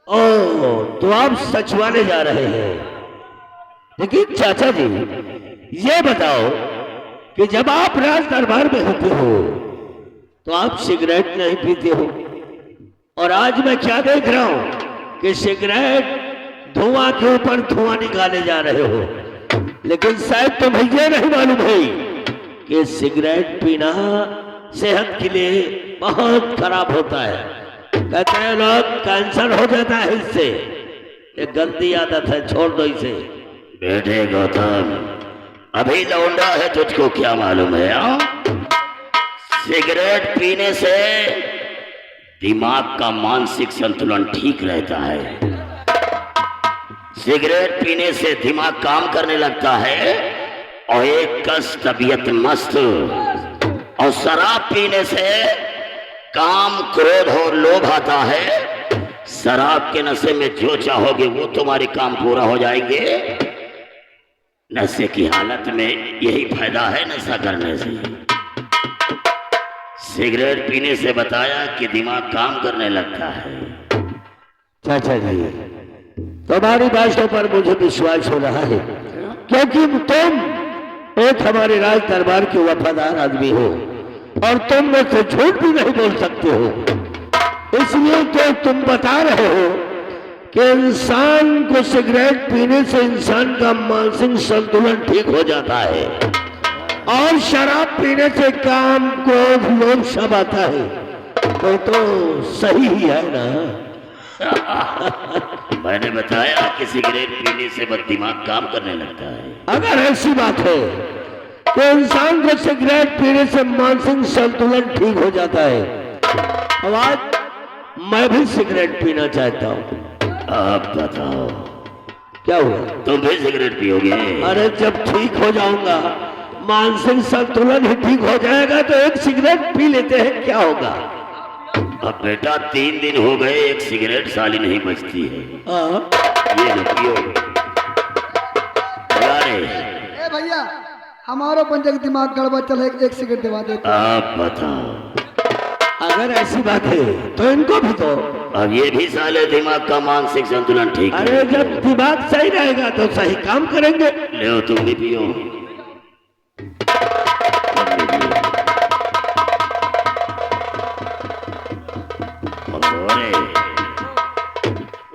ओह, तो आप सचवाने जा रहे हैं। लेकिन चाचा जी, ये बताओ कि जब आप राज दरबार में होते हो तो आप सिगरेट नहीं पीते हो, और आज मैं क्या देख रहा हूं कि सिगरेट धुआं के ऊपर धुआं निकाले जा रहे हो। लेकिन शायद तुम्हें यह नहीं मालूम है कि सिगरेट पीना सेहत के लिए बहुत खराब होता है। कहते हैं लोग कैंसर हो जाता है इससे। ये गंदी आदत है, छोड़ दो इसे। बेटे गौतम, अभी लौंडा है, तुझको क्या मालूम है? सिगरेट पीने से दिमाग का मानसिक संतुलन ठीक रहता है। सिगरेट पीने से दिमाग काम करने लगता है और एक कस तबीयत मस्त। और शराब पीने से काम, क्रोध और लोभ आता है। शराब के नशे में जो चाहोगे वो तुम्हारे काम पूरा हो जाएंगे। नशे की हालत में यही फायदा है नशा करने से। सिगरेट पीने से बताया कि दिमाग काम करने लगता है। चाचा जी, तुम्हारी बातों पर मुझे विश्वास हो रहा है, क्योंकि तुम एक हमारे राज दरबार के वफादार आदमी हो और तुम मुझसे झूठ भी नहीं बोल सकते हो। इसलिए तो तुम बता रहे हो कि इंसान को सिगरेट पीने से इंसान का मानसिक संतुलन ठीक हो जाता है और शराब पीने से काम, क्रोध, लोभ सब आता है। तो सही ही है ना? मैंने बताया कि सिगरेट पीने से बस दिमाग काम करने लगता है। अगर ऐसी बात है तो इंसान को सिगरेट पीने से मानसिक संतुलन ठीक हो जाता है। अब आज मैं भी सिगरेट पीना चाहता हूँ। आप बताओ, क्या हुआ? तुम भी सिगरेट पियोगे? अरे जब ठीक हो जाऊंगा, मानसिक संतुलन ही ठीक हो जाएगा, तो एक सिगरेट पी लेते हैं, क्या होगा? अब बेटा 3 दिन हो गए, एक सिगरेट साली नहीं बचती है। ये लो पियो। ए भैया, हमारो पंचक दिमाग गड़बड़ चल है, एक सिगरेट दिवा देते। आप बताओ। अगर ऐसी बात है तो इनको भी दो। अब ये भी साले दिमाग का मानसिक संतुलन ठीक है। अरे जब दिमाग सही रहेगा तो सही काम करेंगे। ले तुम भी पियो।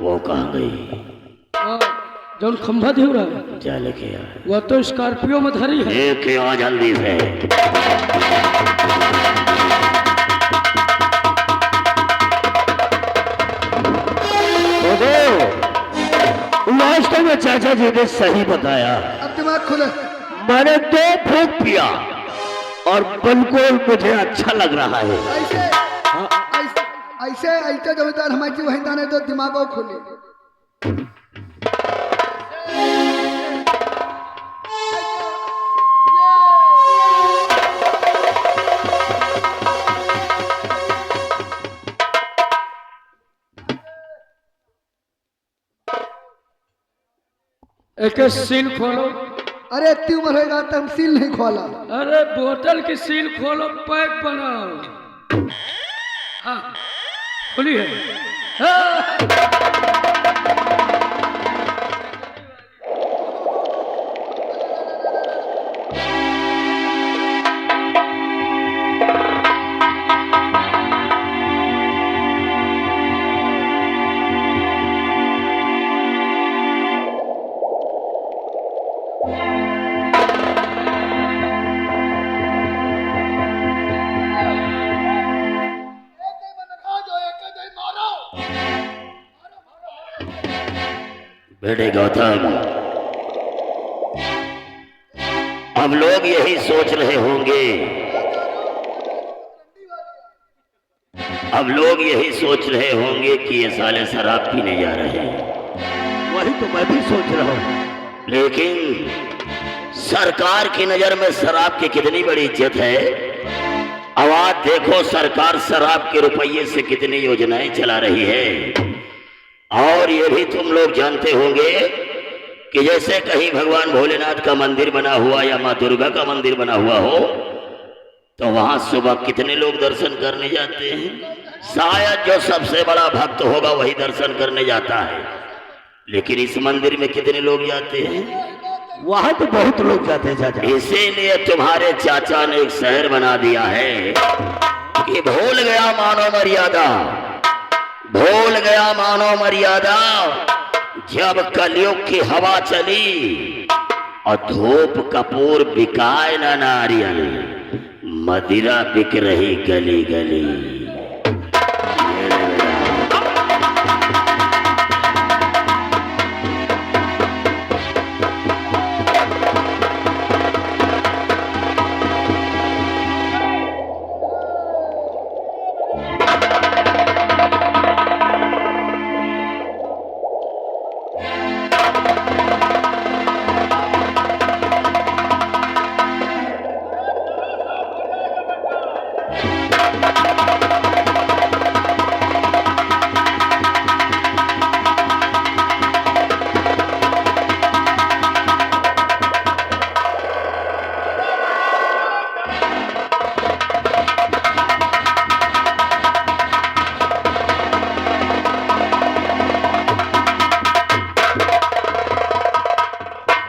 वो कहाँ गई? जौन खंभा दे रहा है, जा लेके आ। वह तो स्कॉर्पियो में धरी है। लेके आ जल्दी से। वास्तव में चाचा जी ने सही बताया। अब दिमाग खुले। मैंने 2 फूंक पिया और बिल्कुल मुझे अच्छा लग रहा है। ऐसे ऐसे ऐसे जमींदार हमारी वही दाने तो दिमाग खुले। एक सील खोलो। अरे इतनी उम्र होगा तो हम सील नहीं खोला। अरे बोतल की सील खोलो, पैक बनाओ। हाँ, खुली है। बेटे गौतम, अब लोग यही सोच रहे होंगे, अब लोग यही सोच रहे होंगे कि ये साले शराब पीने जा रहे हैं। वही तो मैं भी सोच रहा हूँ। लेकिन सरकार की नजर में शराब की कितनी बड़ी इज्जत है। अब आज देखो सरकार शराब के रुपये से कितनी योजनाएं चला रही है। और ये भी तुम लोग जानते होंगे कि जैसे कहीं भगवान भोलेनाथ का मंदिर बना हुआ या माँ दुर्गा का मंदिर बना हुआ हो तो वहां सुबह कितने लोग दर्शन करने जाते हैं। शायद जो सबसे बड़ा भक्त होगा वही दर्शन करने जाता है, लेकिन इस मंदिर में कितने लोग जाते हैं? वहां तो बहुत लोग जाते हैं चाचा। इसीलिए तुम्हारे चाचा ने एक शहर बना दिया है कि भूल गया मानव मर्यादा, भूल गया मानव मर्यादा। जब कलयुग की हवा चली और धूप कपूर बिकाए ना नारियल, मदिरा बिक रही गली गली।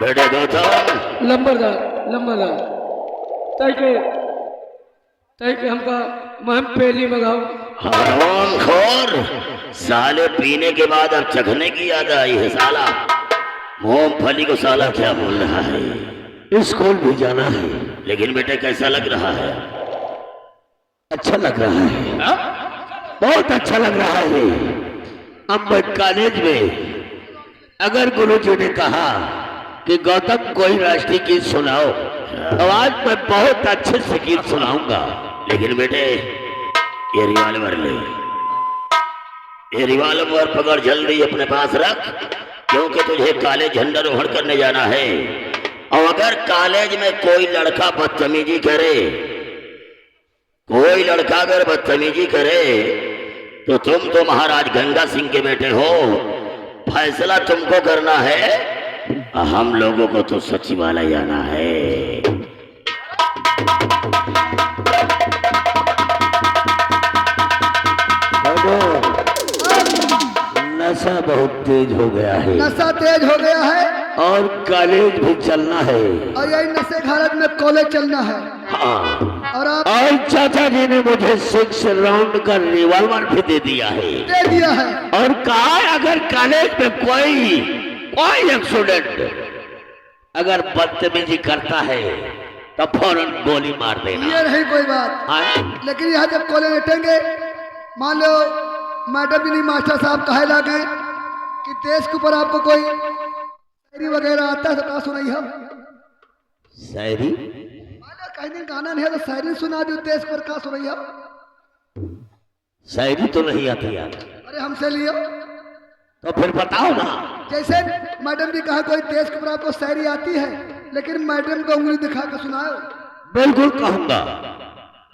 बेटे गौतम, लंबरदार तय के हमका महम पेली मंगाओ। हराम खोर, साले पीने के बाद अब चखने की याद आई है साला। मूंगफली को साला क्या बोल रहा है? स्कूल भी जाना है। लेकिन बेटे कैसा लग रहा है? अच्छा लग रहा है। बहुत अच्छा लग रहा है। अब मैं कॉलेज में अगर गुरुजी ने कहा कि गौतम कोई राष्ट्रीय गीत सुनाओ, तो आज मैं बहुत अच्छे से गीत सुनाऊंगा। लेकिन बेटे ये रिवॉल्वर ले, ये रिवॉल्वर पकड़, जल्दी अपने पास रख, क्योंकि तुझे कॉलेज झंडारोहण करने जाना है। और अगर कॉलेज में कोई लड़का बदतमीजी करे, कोई लड़का अगर बदतमीजी करे, तो तुम तो महाराज गंगा सिंह के बेटे हो, फैसला तुमको करना है। हम लोगों को तो सचिवालय जाना है। नशा बहुत तेज हो गया है। नशा तेज हो गया है और कॉलेज भी चलना है। और यही नशे भारत में कॉलेज चलना है। हाँ। और आप और चाचा जी ने मुझे 6 राउंड का रिवॉल्वर भी दे दिया है। दे दिया है। और कहा अगर कॉलेज में कोई एक स्टूडेंट अगर बदतमीजी करता है तो फौरन गोली मार देना। ये नहीं कोई बात। हाँ? लेकिन यहाँ जब कॉलेज बैठेंगे, मान लो मैडम जी नहीं, मास्टर साहब कहे लगे कि देश के ऊपर आपको कोई शायरी वगैरह आता है तो कहा सुनाई हम शायरी। मान लो कहीं दिन गाना नहीं है तो शायरी सुना दो, देश पर कहा सुनाई हम। शायरी तो नहीं आती यार। अरे हमसे लियो तो फिर बताओ ना। जैसे मैडम जी कहा कोई देश के ऊपर आपको शायरी आती है, लेकिन मैडम को उंगली दिखा कर सुनाओ। बिल्कुल कहूंगा।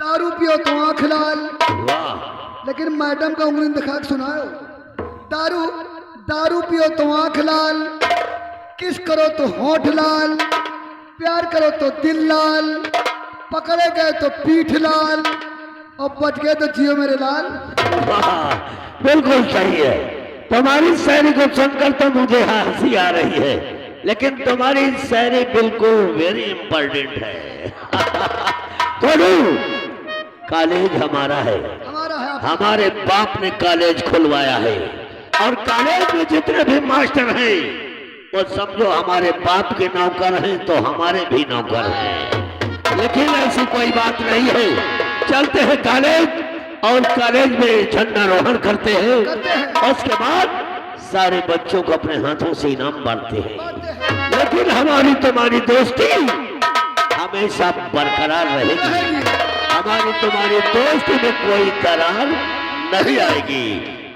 दारू पियो तो आँख लाल, वाह। लेकिन मैडम का उंगली दिखा के सुनाओ। दारू पियो तो आँख लाल, किस करो तो होठ लाल, प्यार करो तो दिल लाल, पकड़े गए तो पीठ लाल, और बच गए तो जियो मेरे लाल। वाह, बिल्कुल सही है। तुम्हारी शायरी को सुनकर तो मुझे हंसी आ रही है, लेकिन तुम्हारी शायरी बिल्कुल वेरी इंपॉर्टेंट है। कॉलेज हमारा है, हमारा है। हमारे बाप ने कॉलेज खुलवाया है, और कॉलेज में जितने भी मास्टर हैं वो समझो हमारे बाप के नौकर हैं, तो हमारे भी नौकर हैं। लेकिन ऐसी कोई बात नहीं है। चलते हैं कॉलेज और कॉलेज में झंडारोहण करते हैं। उसके बाद सारे बच्चों को अपने हाथों से इनाम बांटते हैं। लेकिन हमारी तुम्हारी दोस्ती हमेशा बरकरार रहेगी। हमारी तुम्हारी दोस्ती में कोई दरार नहीं आएगी।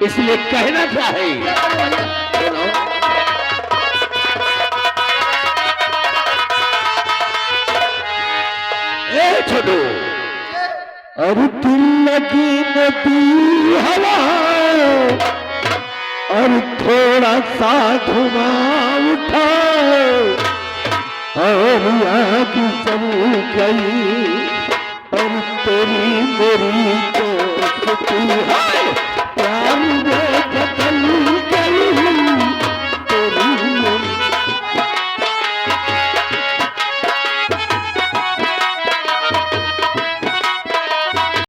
इसलिए कहना चाहे छोटू, और दिल लगी नदी हवा और थोड़ा सा धुआं उठा और आग चल गई और तेरी मेरी दोस्ती